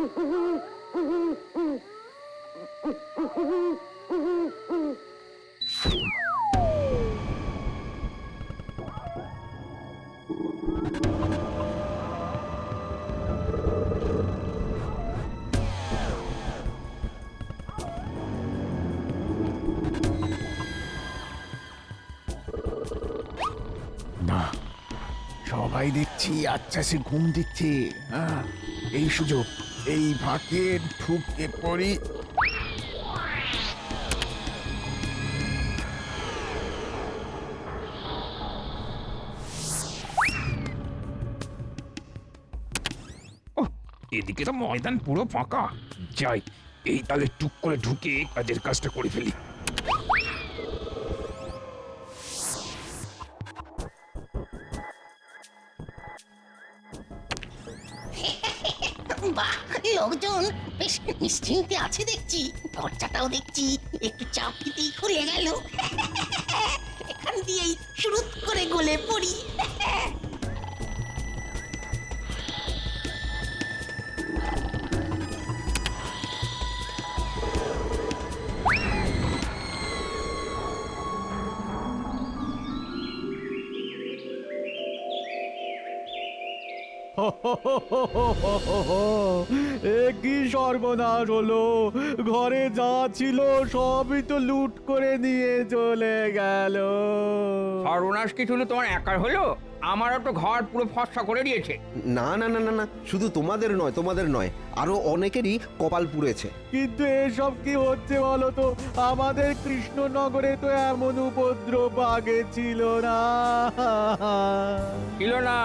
না, সবাই দেখছি আচ্ছা সে ঘুম দিচ্ছে। হ্যাঁ, এই সুযোগ, এই ফাঁকে ঢুকে পড়ি। এদিকে তো ময়দান পুরো ফাঁকা। যাই, এই তালে টুক করে ঢুকে কাজের কাজটা করে ফেলি। বাহ, লোকজন বেশ নিশ্চিন্তে আছে দেখছি। দরজাটাও দেখছি একটু চাপ দিতেই খুলে গেল। এখান দিয়েই শুরু করে গলে পড়ি। এ কি সর্বনাশ হলো! ঘরে যা ছিল সবই তো লুট করে নিয়ে চলে গেল। সর্বনাশ কি শুধু তোমার একার হলো? আমারও তো ঘর পুরো ফসফা করে দিয়েছে। না না না না না, শুধু তোমাদের নয়, আরো অনেকেরই কপাল পুড়েছে। কিন্তু এসব কি হচ্ছে বলো তো? আমাদের কৃষ্ণনগরে তো এমন উপদ্রব আগে ছিল না। ছিল না,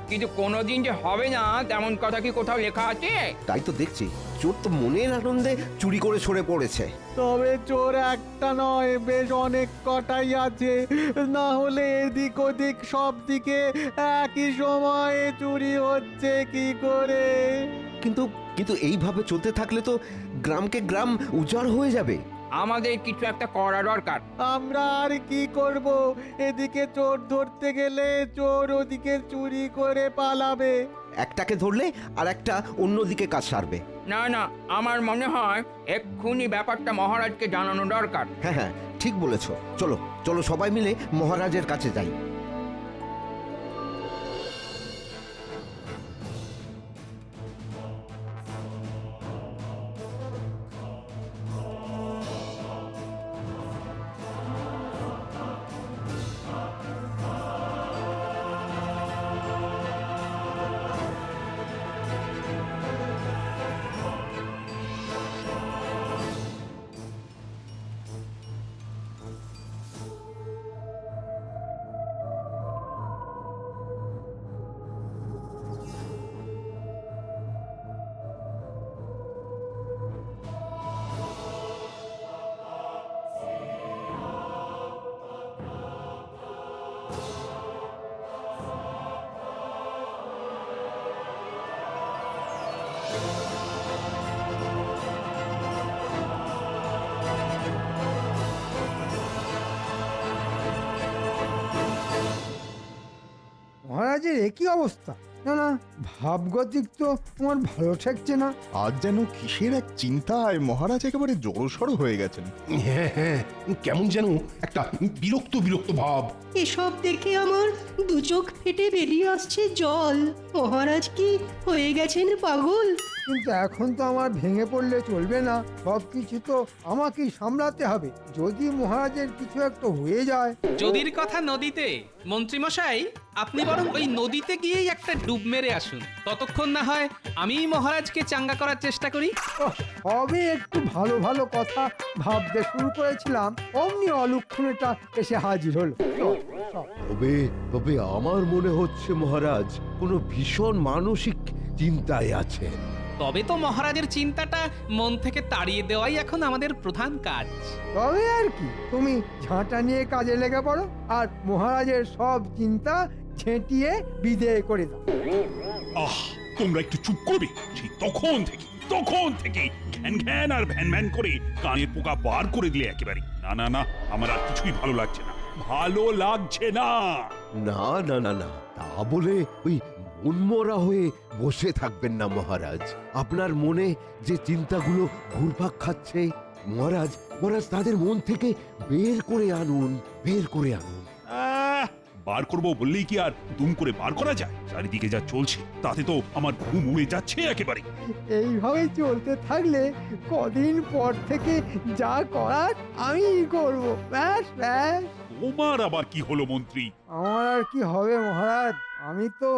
কিন্তু কোনোদিন যে হবে না তেমন কথা কি কোথাও লেখা আছে? তাই তো দেখছি, চোর তো মনের আনন্দে চুরি করে সরে পড়েছে। তবে চোর একটা নয়, বেশ অনেক কটাই আছে। না হলে এদিক ওদিক সব দিকে একই সময়ে চুরি হচ্ছে কি করে? কিন্তু কিন্তু এইভাবে চলতে থাকলে তো গ্রামকে গ্রাম উজাড় হয়ে যাবে। আমাদের কিছু একটা করা দরকার। আমরা আর কি করব? এদিকে চোর ধরতে গেলে চোর ওদিকে চুরি করে পালাবে। একটাকে ধরলে আর একটা অন্যদিকে কাজ সারবে। না না, আমার মনে হয় এক্ষুনি ব্যাপারটা মহারাজকে জানানো দরকার। হ্যাঁ হ্যাঁ, ঠিক বলেছ। চলো চলো, সবাই মিলে মহারাজের কাছে যাই। মহারাজের একই অবস্থা। না না, ভাবগতিক তো আমার ভালো ঠেকছে না। আজ যেন কিসের এক চিন্তায় মহারাজ একেবারে জড়সড় হয়ে গেছেন। হ্যাঁ হ্যাঁ, কেমন যেন একটা বিরক্ত বিরক্ত ভাব। এসব দেখে আমার দু চোখ ফেটে বেরিয়ে আসছে জল। মহারাজ কি হয়ে গেছেন পাগল? কিন্তু এখন তো আমার ভেঙে পড়লে চলবে না, সবকিছু তো আমাকেই সামলাতে হবে। যদি মহারাজের কিছু একটা হয়ে যায়। যদির কথা নদীতে, মন্ত্রীমশাই আপনি বরং ওই নদীতে গিয়েই একটা ডুব মেরে আসুন। ততক্ষণ না হয় আমি মহারাজকে চাঙ্গা করার চেষ্টা করি। সবে একটু ভালো ভালো কথা ভাবতে শুরু করেছিলাম, অমনি অলক্ষণটা এসে হাজির হলো। তবে তবে আমার মনে হচ্ছে মহারাজ কোনো ভীষণ মানসিক চিন্তায় আছেন। তবে তো মহারাজের চিন্তাটা মন থেকে তাড়িয়ে দেওয়াই এখন আমাদের প্রধান কাজ। তবে আর কি, তুমি ঝাঁটা নিয়ে কাজে লেগে পড়ো আর মহারাজের সব চিন্তা ঝেঁটিয়ে বিদেয় করে দাও। আহ, তোমরা একটু চুপ করবে। সেই তখন থেকে ঘ্যান ঘ্যান আর ভ্যান ভ্যান করে কানের পোকা বার করে দিলে একেবারে। না না না, আমার আর কিছুই ভালো লাগছে না। না না না না, তা বলে ওই মনমরা হয়ে বসে থাকবেন না মহারাজ। আপনার মনে যে চিন্তাগুলো ঘুরপাক খাচ্ছে, মহারাজ মহারাজ তাদের মন থেকে বের করে আনুন, বের করে আনুন। বার করবো বললেই কি আর দুম করে বার করা যায়? চারিদিকে যা চলছে তাতে তো আমার ঘুম উড়ে যাচ্ছে একেবারে। এইভাবে চলতে থাকলে কদিন পর থেকে যা করার আমি করব, ব্যাস ব্যাস। তোমার আবার কি হলো মন্ত্রী? আমার আর কি হবে মহারাজ, আমি তো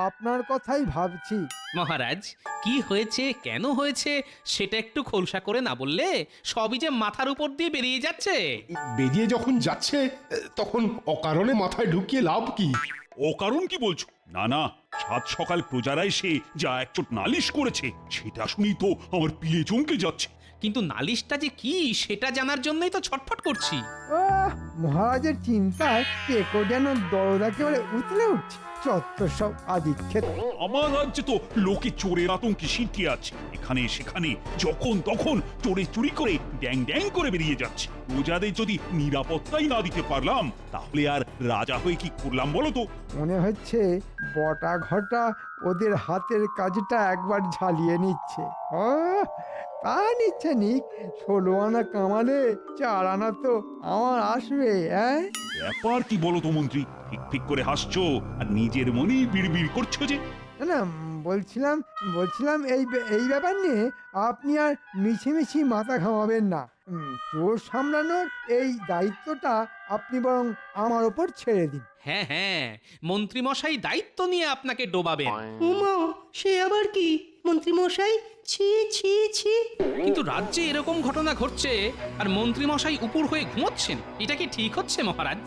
আপনার কথাই ভাবছি। মহারাজ কি হয়েছে কেন হয়েছে সেটা একটু খোলসা করে না বললে সবই যে মাথার উপর দিয়ে বেরিয়ে যাচ্ছে। বেরিয়ে যখন যাচ্ছে তখন অকারণে মাথায় ঢুকিয়ে লাভ কি? ও কারণ কি বলছো? না না, সাত সকাল প্রজারা এসে যা একচোট নালিশ করেছে সেটা শুনি তো আমার পিয়ে চমকে যাচ্ছে। কিন্তু নালিশটা যে কি সেটা জানার জন্যই তো ছটফট করছি। মহারাজের চিন্তায় কেকো যেন দরদ একেবারে উতলে উঠছে। চত্বর সব আদিক্ষেত। আমার রাজ্যে তো লোকে চোরের আতঙ্কে সিটিয়ে আছে, এখানে সেখানে যখন তখন চোরে চুরি করে ড্যাং ড্যাং করে বেরিয়ে যাচ্ছে। প্রজাদের যদি নিরাপত্তাই না দিতে পারলাম তাহলে আর রাজা হয়ে কি করলাম বলো তো? মনে হচ্ছে বটা ঘটা ওদের হাতের কাজটা একবার ঝালিয়ে নিচ্ছে। তা নিচ্ছে নিক, 16 আনা কামালে 4 আনা তো আমার আসবে। ব্যাপার কি বলো তো মন্ত্রী? ঠিক ঠিক করে হাসছো আর নিজের মনেই বিড়বিড় করছো যে। না বলছিলাম এই ব্যাপার নিয়ে আপনি আর মিছিমিছি মাথা ঘামাবেন না। চোর সামলানোর এই দায়িত্বটা আপনি বরং আমার ওপর ছেড়ে দিন। হ্যাঁ হ্যাঁ, মন্ত্রী মশাই দায়িত্ব নিয়ে আপনাকে ডোবাবেন। উমা, সে আবার কি মন্ত্রী মশাই? ছি ছি ছি। কিন্তু রাজ্যে এরকম ঘটনা ঘটছে আর মন্ত্রী মশাই উপর হয়ে ঘুমোচ্ছেন, এটা কি ঠিক হচ্ছে মহারাজ?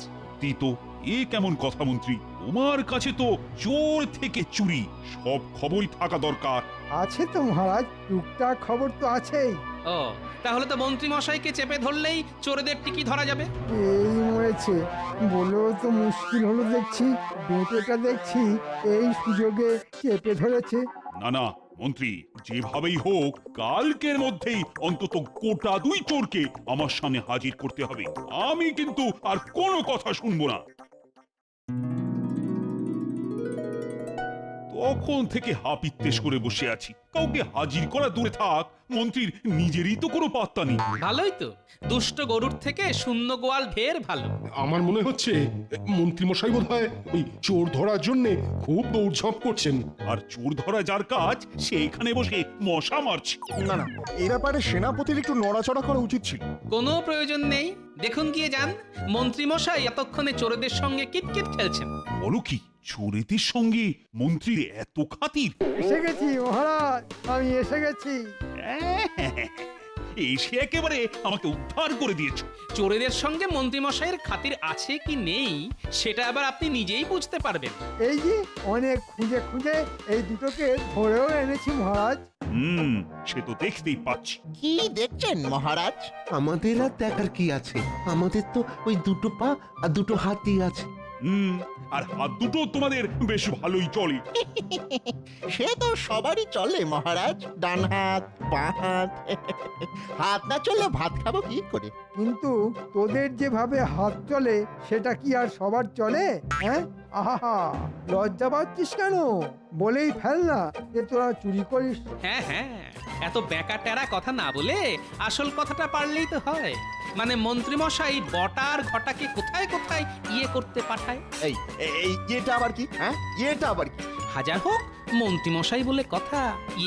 তো এ কেমন কথা মন্ত্রী? তোমার কাছে তো চোর থেকে চুরি সব খবরই থাকা দরকার। আছে তো মহারাজ, টুকটাক খবর তো আছেই। ও, তাহলে তো মন্ত্রী মশাইকে চেপে ধরলেই চোরেদের টিকি ধরা যাবে। এই মরেছে, বলেও তো মুশকিল হলো দেখছি। বেটেটা দেখছি এই সুযোগে চেপে ধরেছে। না না মন্ত্রী, যেভাবেই হোক কালকের মধ্যেই অন্তত গোটা 2 চোরকে আমার সামনে হাজির করতে হবে। আমি কিন্তু আর কোনো কথা শুনবো না। তখন থেকে হাপিত্তেশ করে বসে আছি, কাউকে হাজির করা দূরে থাক, মন্ত্রীর নিজেরই তো কোনো পাত্তা নেই। ভালোই তো, দুষ্ট গরুর থেকে শূন্য গোয়াল ঢের ভালো। আমার মনে হচ্ছে মন্ত্রী মশাই বোধহয় ওই চোর ধরার জন্য খুব দৌড়ঝাঁপ করছেন। আর চোর ধরা যার কাজ সে এখানে বসে মশা মারছে। না না, এই ব্যাপারে সেনাপতির একটু নড়াচড়া করা উচিত ছিল। কোনো প্রয়োজন নেই, দেখুন গিয়ে যান। মন্ত্রী মশাই এতক্ষণে চোরেদের সঙ্গে কিতকিত খেলছেন। বলো কি, চোরেদের সঙ্গে মন্ত্রীর এত খাতির? এসে গেছি মহারাজ, আমি এসে গেছি। এসে একেবারে আমাকে উদ্ধার করে দিয়েছো। চোরেদের সঙ্গে মন্ত্রী মশাইয়ের খাতির আছে কি নেই সেটা আবার আপনি নিজেই বুঝতে পারবেন। এই যে অনেক খুঁজে খুঁজে এই দুটোকে ধরেও এনেছি মহারাজ। সে তো দেখতেই পাচ্ছি। কি দেখছেন মহারাজ? আমাদের আর দেখার কি আছে? আমাদের তো ওই 2 পা আর 2 হাতই আছে। আর হাত দুটো তোমাদের বেশ ভালোই চলে। সে তো সবারই চলে মহারাজ, ডান হাত বাঁ হাত। হাত না চললে ভাত খাবো কি করে? কিন্তু তোদের যেভাবে হাত চলে সেটা কি আর সবার চলে? আহা, লজ্জা পাচ্ছিস কেন? বলেই ফেল না যে তোরা চুরি করিস। হ্যাঁ হ্যাঁ, এত বেকা টেরা কথা না বলে আসল কথাটা পারলেই তো হয়। মানে মন্ত্রী মশাই বটার ঘটাকে কোথায় কোথায় করতে পাঠায়। এই এটা আবার কি? এটা আবার কি? হাজার হোক মন্ত্রী মশাই বলে কথা,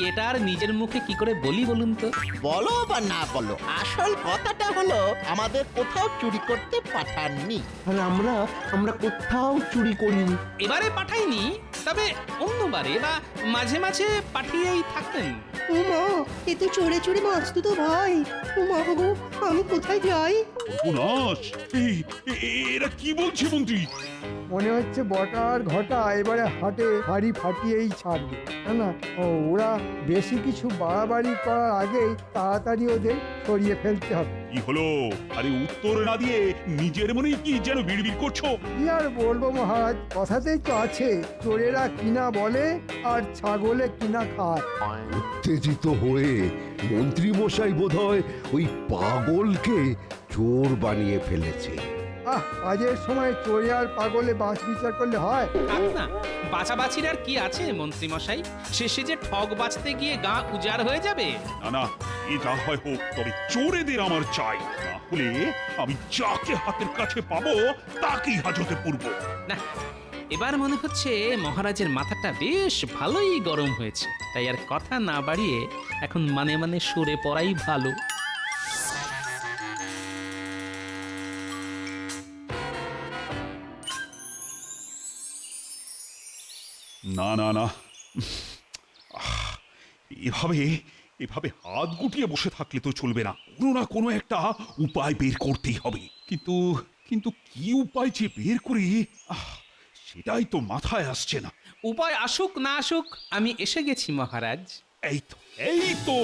এটা আর নিজের মুখে কি করে বলি বলুন তো? বলো বা না বলো, আসল কথাটা হলো আমাদের কোথাও চুরি করতে পাঠাননি। আর আমরা কোথাও চুরি করিনি। এবারে পাঠাইনি, তবে অন্যবারে বা মাঝে মাঝে পাঠিয়েই থাকতেন। উমা, এ তো চোরে চোরে বাঁচতো তো ভাই। উমা গো, আমি কোথায় যাই? সর্বনাশ! এরা কি বলছে মন্ত্রী? মনে হচ্ছে বটার ঘটা এবারে হাটে হাড়ি ফাটিয়েই ছাড়বে। না, ওরা বেশি কিছু বাড়াবাড়ি করার আগেই তাড়াতাড়ি ওদের সরিয়ে ফেলতে হবে। কি হলো? আরে উত্তর না দিয়ে নিজের মনেই কি যেন বিড়বিড় করছো? কি আর বলবো মহারাজ, কথাতেই তো আছে চোরেরা কিনা বলে আর ছাগলে কিনা খায়। উত্তেজিত হয়ে মন্ত্রী মশাই বোধহয় ওই পাগলকে চোর বানিয়ে ফেলেছে। কাজের সময় চোরে আর পাগলে বাস বিচার করলে হয়? থাক না, বাছাবাছির আর কি আছে মন্ত্রীমশাই? শেষে যে ঠগ বাঁচতে গিয়ে গা উজাড় হয়ে যাবে। না না, এ যা হয় হোক, তবে চোরেদের আমার চাই, না হলে আমি যাকে হাতের কাছে পাবো তাকেই হাজতে পড়ব। না, এবার মনে হচ্ছে মহারাজের মাথাটা বেশ ভালোই গরম হয়েছে, তাই আর কথা না বাড়িয়ে এখন মানে মানে সরে পড়াই ভালো। না না না, এভাবে এভাবে হাত গুটিয়ে বসে থাকলে তো চলবে না, কোনো না কোনো একটা উপায় বের করতেই হবে। কিন্তু কিন্তু কি উপায় যে বের করি, সেটাই তো মাথায় আসছে না। উপায় আসুক না আসুক, আমি এসে গেছি মহারাজ। এই তো এই তো,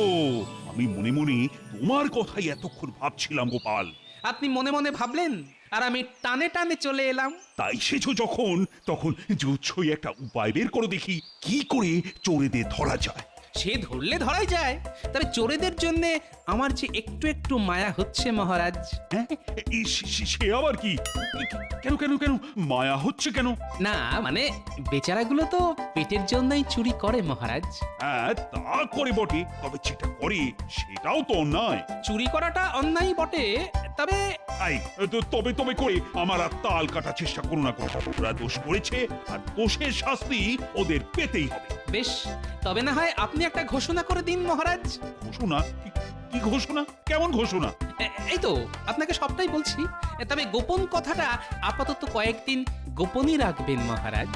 আমি মনে মনে তোমার কথাই এতক্ষণ ভাবছিলাম গোপাল। আপনি মনে মনে ভাবলেন আর আমি টানে টানে চলে এলাম। তাই সেছো যখন, তখন জুচ্ছই একটা উপায় বের করে দেখি, কি করে চোরেদের ধরা যায়। সে ধরলে ধরাই যায়, তবে চোরেদের জন্য আমার যে একটু একটু মায়া হচ্ছে মহারাজ। হ্যাঁ, সে আবার কি? কেন কেন কেন মায়া হচ্ছে কেন? না মানে বেচারাগুলো তো পেটের জন্যই চুরি করে মহারাজ। হ্যাঁ, তা করে বটে, তবে যেটা করে সেটাও তো অন্যায়। চুরি করাটা অন্যায় বটে, তবে তবে তবে করে আমার আর তাল কাটার চেষ্টা করো না। ওরা দোষ করেছে আর দোষের শাস্তি ওদের পেতেই হবে। বেশ, তবে না হয় আপনি একটা ঘোষণা করে দিন মহারাজ। ঘোষণা? কি ঘোষণা? কেমন ঘোষণা? এই তো আপনাকে সবটাই বলছি, তবে গোপন কথাটা আপাতত কয়েকদিন গোপনই রাখবেন মহারাজ।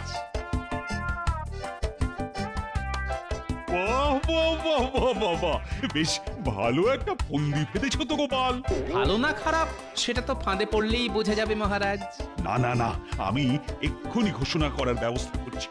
বাহ বাহ বাহ বাহ বাহ বাহ, বেশ ভালো একটা ফন্দি ফেলেছো তো গোপাল। ভালো না খারাপ সেটা তো ফাঁদে পড়লেই বোঝা যাবে মহারাজ। না না না, আমি এক্ষুনি ঘোষণা করার ব্যবস্থা করছি।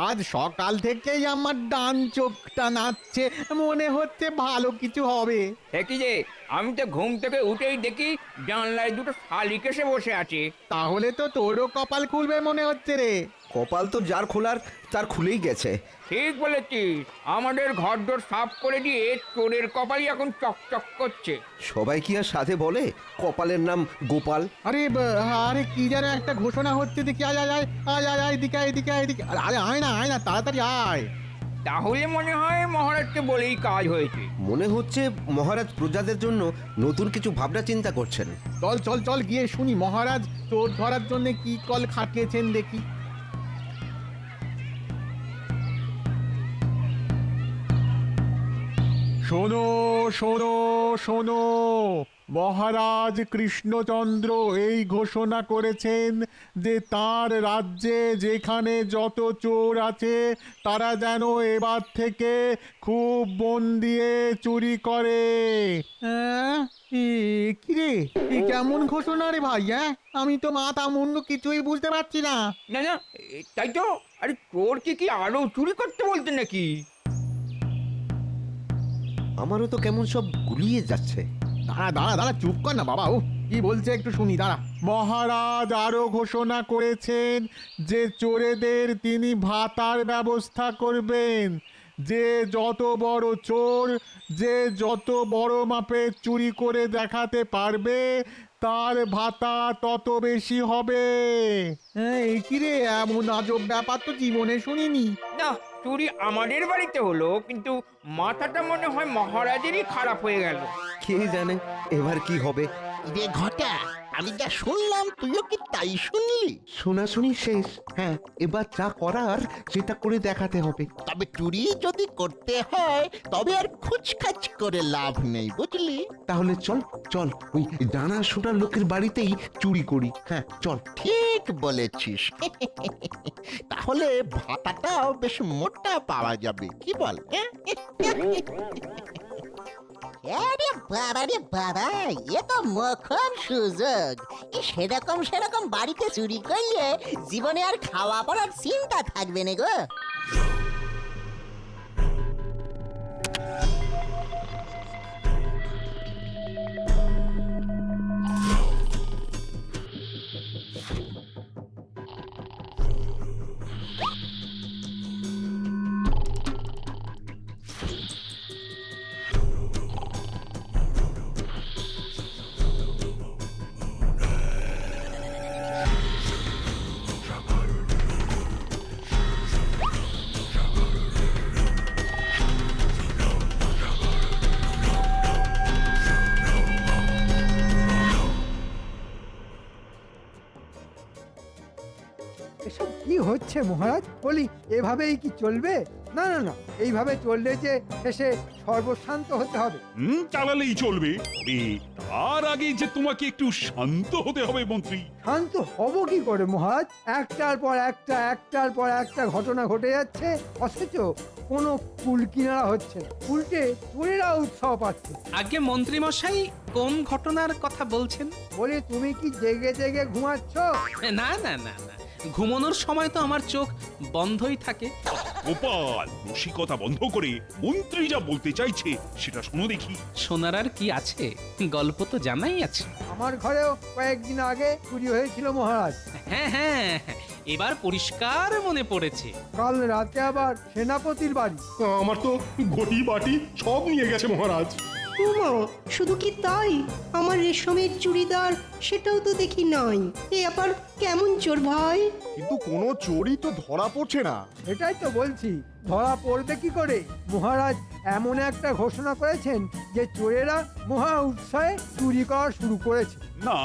আজ সকাল থেকেই আমার ডান চোখটা নাচছে, মনে হচ্ছে ভালো কিছু হবে। কি যে আমি তো ঘুম থেকে উঠেই দেখি জানলায় দুটো শালিক এসে বসে আছে। তাহলে তো তোরও কপাল খুলবে মনে হচ্ছে রে। কপাল তো যার খোলার তার খুলেই গেছে। ঠিক বলেছিস, আমাদের ঘরদোর সাফ করে দিয়ে চোরের কপালই এখন চকচক করছে। সবাই কি আর সাথে বলে কপালের নাম গোপাল? আরে কি যেন একটা ঘোষণা হচ্ছে, দেখি আয় আয় আয় আয় আয় আয় এদিকে এদিকে এদিকে, আরে আয় না তাড়াতাড়ি আয়। তাহলে মনে হয় মহারাজকে বলেই কাজ হয়েছে। মনে হচ্ছে মহারাজ প্রজাদের জন্য নতুন কিছু ভাবনা চিন্তা করছেন। চল চল চল গিয়ে শুনি মহারাজ চোর ধরার জন্য কি কল খাটিয়েছেন দেখি। শোনো শোনো শোনো, মহারাজ কৃষ্ণচন্দ্র এই ঘোষণা করেছেন যে তার রাজ্যে যেখানে যত চোর আছে তারা যেন এবার থেকে খুব মন দিয়ে চুরি করে। কি রে, কেমন ঘোষণা রে ভাই? আমি তো মাথা মুন্ডু কিছুই বুঝতে পারছি না। না না, তাই তো। আরে চোর কি আরো চুরি করতে বলতে নাকি? আমারও তো কেমন সব গুলিয়ে যাচ্ছে। দাঁড়া চুপ কর না বাবা, ও কি বলছে একটু শুনি, দাঁড়া। মহারাজ আরো ঘোষণা করেছেন যে চোরেদের তিনি ভাতার ব্যবস্থা করবেন। যে যত বড় চোর, যে যত বড় মাপে চুরি করে দেখাতে পারবে তার ভাতা তত বেশি হবে। এই কি রে, এমন আজব ব্যাপার তো জীবনে শুনিনি। না, চুরি আমাদের বাড়িতে হলো, কিন্তু মাথাটা মনে হয় মহারাজেরই খারাপ হয়ে গেল। কে জানে এবার কি হবে। রে ঘটা, আমি যা শুনলাম তুইও কি তাই শুনলি? শোনাশুনি শেষ। হ্যাঁ, এবার যা করার সেটা করে দেখাতে হবে। তবে চুরি যদি করতে হয় তবে আর খুচখাচ করে লাভ নেই, বুঝলি? তাহলে চল চল ওই জানা শোনা লোকের বাড়িতেই চুরি করি। হ্যাঁ চল। ঠিক বলেছিস। তাহলে ভাতাটাও বেশ মোটা পাওয়া যাবে, কি বল? আরে বাবা রে বাবা, এ তো মোক্ষম সুযোগ। সেরকম বাড়িতে চুরি করলে জীবনে আর খাওয়া পড়ার চিন্তা থাকবে না গো। এসব কি হচ্ছে মহারাজ? বলি এভাবেই কি চলবে? না না না, এইভাবে চললে যে শেষে সর্বশান্ত হতে হবে। চালালেই চলবে, তবে তার আগে যে তোমাকে একটু শান্ত হতে হবে মন্ত্রী। শান্ত হব কি করে মহারাজ? একটার পর একটা ঘটনা ঘটে যাচ্ছে, অথচ কোনো কুল কিনারা হচ্ছে না। উল্টে চোরেরা উৎসাহ পাচ্ছে। আগে মন্ত্রী মশাই কোন ঘটনার কথা বলছেন? বলি তুমি কি জেগে জেগে ঘুমাচ্ছ? না না না না, ঘুমানোর সময় তো আমার চোখ বন্ধই থাকে। গোপাল, রসিকতা বন্ধ করে মন্ত্রী যা বলতে চাইছে সেটা শোনো দেখি। শোনার আর কি আছে, গল্প তো জানাই আছে। আমার ঘরেও কয়েকদিন আগে চুরি হয়েছিল মহারাজ। হ্যাঁ হ্যাঁ, এবার পরিষ্কার মনে পড়েছে। কাল রাতে আবার সেনাপতির বাড়ি। আমার তো ঘটি বাটি সব নিয়ে গেছে মহারাজ। উমা, শুধু কি তাই? আমার রেশমের চুড়িদার সেটাও তো দেখি নাই। এ আবার কেমন চোর ভাই? কিন্তু কোনো চোরই তো ধরা পড়ছে না। এটাই তো বলছি, ধরা পড়বে কি করে? মহারাজ এমন একটা ঘোষণা করেছেন যে চোরেরা মহা উৎসাহে চুরি করা শুরু করেছে। না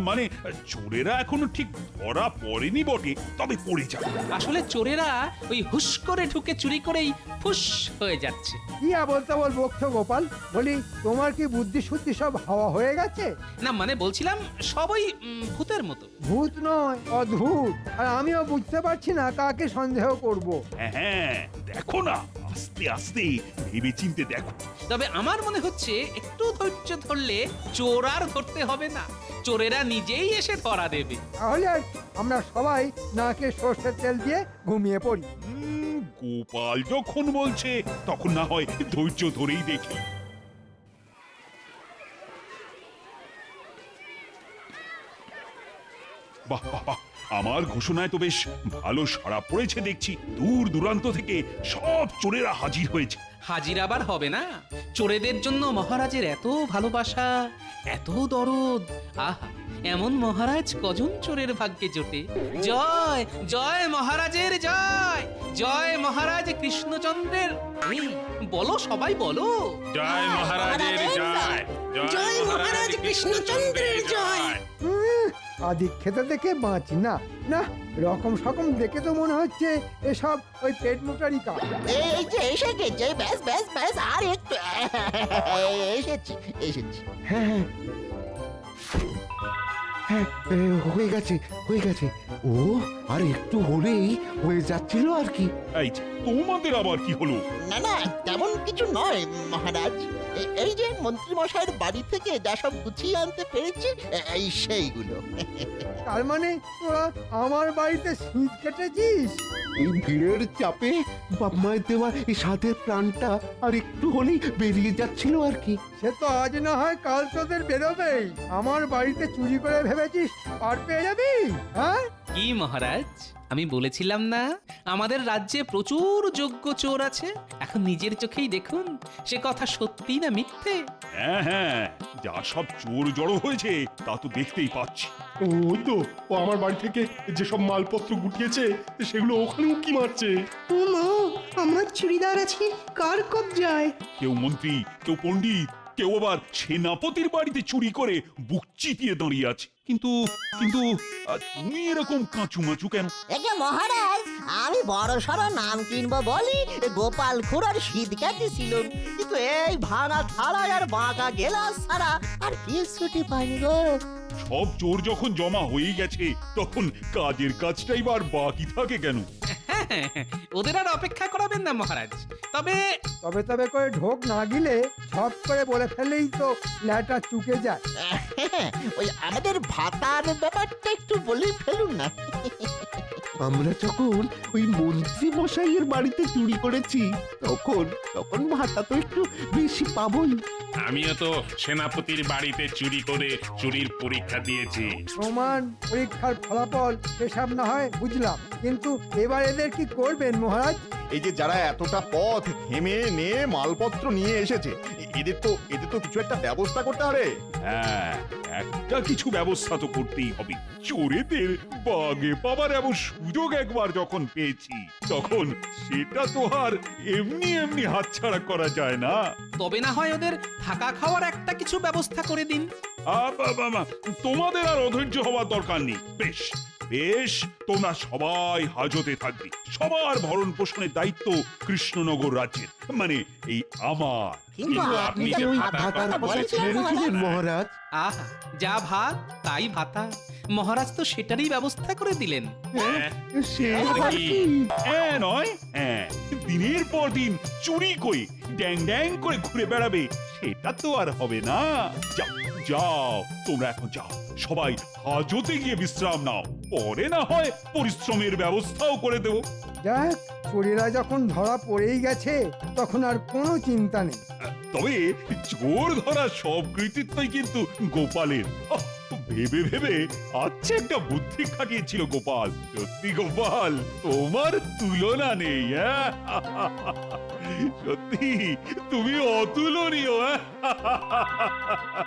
মানে চোরেরা এখনো ঠিক ধরা পড়েনি বটে, তবে পড়ে যাবে। আসলে চোরেরা ওই হুশ করে ঢুকে চুরি করেই ফুস হয়ে যাচ্ছে। কি বলতে বকছো গোপাল? বলি তোমার কি বুদ্ধি শুদ্ধি সব হাওয়া হয়ে গেছে? না মানে বলছিলাম সবই ভূতের মতো। ভূত নয়, অদ্ভুত। আর আমিও বুঝতে পারছি না কাকে সন্দেহ করব। হ্যাঁ, দেখো না, আস্তে আস্তে ভেবে চিনতে দেখো। তবে আমার মনে হচ্ছে একটু ধৈর্য ধরলে চোর আর ধরতে হবে না, চোরেরা নিজেই এসে ধরা দেবে। তাহলে আর আমরা সবাই নাকে সর্ষের তেল দিয়ে ঘুমিয়ে পড়ি। গোপাল যখন বলছে তখন না হয় ধৈর্য ধরেই দেখি। বাহ বাহ বাহ, আমার ঘোষণায় তো বেশ ভালো সাড়া পড়েছে দেখছি। দূর দূরান্ত থেকে সব চোরেরা হাজির হয়েছে। হাজির আবার হবে না? চোরেদের জন্য মহারাজের এত ভালোবাসা, এত দরদ। আহা, এমন মহারাজ কজন চোরের ভাগ্যে জোটে। জয় জয় মহারাজের জয়, জয় মহারাজ কৃষ্ণচন্দ্রের। এই, বলো সবাই বলো। জয় মহারাজের জয়, জয় মহারাজ কৃষ্ণচন্দ্রের জয়। আদি খেতে দেখে বাঁচি না। না, রকম সকম দেখে তো মনে হচ্ছে এসব ওই পেট মোটারি কাজ। এই যে এসে গেছে, ব্যাস ব্যাস ব্যাস, আর একটু এসেছি এসেছি। হ্যাঁ হ্যাঁ, হয়ে গেছে হয়ে গেছে। ও আর একটু হলেই হয়ে যাচ্ছিল আর কি। এই যে, তোমাদের আবার কি হলো? না না, তেমন কিছু নয় মহারাজ। এই যে মন্ত্রী মশাইয়ের বাড়ি থেকে যা সব গুছিয়ে আনতে পেরেছি, এই সেইগুলো। তার মানে তোরা আমার বাড়িতে শীত কেটেছিস? এই ভিড়ের চাপে বাপ মায়ের দেওয়া এই সাধের প্রাণটা আর একটু হলেই বেরিয়ে যাচ্ছিল আর কি। সে তো আজ না হয় কাল তোদের বেরোবেই। আমার বাড়িতে চুরি করে ভেবেছিস আর পেয়ে যাবি? হ্যাঁ কি মহারাজ, আমি বলেছিলাম না আমাদের রাজ্যে প্রচুর যোগ্য চোর আছে। এখন নিজের চোখেই দেখুন সে কথা সত্যি না মিথ্যে। হ্যাঁ হ্যাঁ, যা সব চোর জড়ো হয়েছে তা তো দেখতেই পাচ্ছি। ওই তো, ও আমার বাড়ি থেকে যেসব মালপত্র গুটিয়েছে সেগুলো ওখানে উকি মারছে। উমা, আমার চুড়িদার আছে কার কবজায়? কেউ মন্ত্রী, কেউ পণ্ডিত, কেউ আবার সেনাপতির বাড়িতে চুরি করে বুক চিতিয়ে দাঁড়িয়ে আছে। কিন্তু কিন্তু তুমি এরকম কাঁচুমাচু কেন? একে মহারাজ, আমি বড় সড় নাম কিনবো বলি গোপাল খুড়ার শীত কাটিছিল, কিন্তু এই ভাঙা থালা আর বাঁকা গেলাস ছাড়া আর কিছুটি পাইনি গো। সব চোর যখন জমা হয়ে গেছে তখন কাজের কাজটাই বার বাকি থাকে কেন? ওদের আর অপেক্ষা করাবেন না মহারাজ। তবে তবে তবে করে ঢোক না গিলে ঝপ করে বলে ফেলেই তো ল্যাটা চুকে যায়। ওই আমাদের ভাতার ব্যাপারটা একটু বলে ফেলুন না। আমরা যখন ওই মন্ত্রী মশাইয়ের বাড়িতে চুরি করেছি তখন তখন ভাতা তো একটু বেশি পাবই। আমিও তো সেনাপতির বাড়িতে চুরি করে চুরির পরীক্ষা দিয়েছি। প্রমাণ পরীক্ষার ফলাফল সেসব না হয় বুঝলাম, কিন্তু এবার এদের কি করবেন মহারাজ? এই যে যারা এতটা পথ ঘেমে নিয়ে মালপত্র নিয়ে এসেছে, এদের তো কিছু একটা ব্যবস্থা করতে হবে। হ্যাঁ, একটা কিছু ব্যবস্থা তো করতেই হবে। চোরেদের বাগে পাবার এমন সুযোগ একবার যখন পেয়েছি তখন সেটা তো আর এমনি এমনি হাতছাড়া করা যায় না। তবে না হয় ওদের থাকা খাওয়ার একটা কিছু ব্যবস্থা করে দিন। তোমাদের আর অধৈর্য হওয়ার দরকার নেই। বেশ, বেশ, তোমরা সবাই হাজতে থাকবে। সবার ভরণ পোষণের দায়িত্ব কৃষ্ণনগর রাজ্যের, মানে এই আমার। কিন্তু আপনি যে ওই ভাতার কথা ছেড়েছিলেন মহারাজ। আহা, যা ভাত তাই ভাতা। মহারাজ তো সেটারই ব্যবস্থা করে দিলেন। সে নয়, দিনের পর দিন চুরি করে ড্যাং ড্যাং করে ঘুরে বেড়াবে, সেটা তো আর হবে না। যাও যাও, তোমরা এখন যাও, সবাই হাজতে গিয়ে বিশ্রাম নাও, পরে না হয় পরিশ্রমের ব্যবস্থাও করে দেবো। যাক, চোরেরা যখন ধরা পড়েই গেছে তখন আর কোনো চিন্তা নেই। তবে চোর ধরা সব কৃতিত্বই কিন্তু গোপালের। ভেবে ভেবে আচ্ছা একটা বুদ্ধি খাটিয়েছিল গোপাল। সত্যি গোপাল, তোমার তুলনা নেই। সত্যি তুমি অতুলনীয়।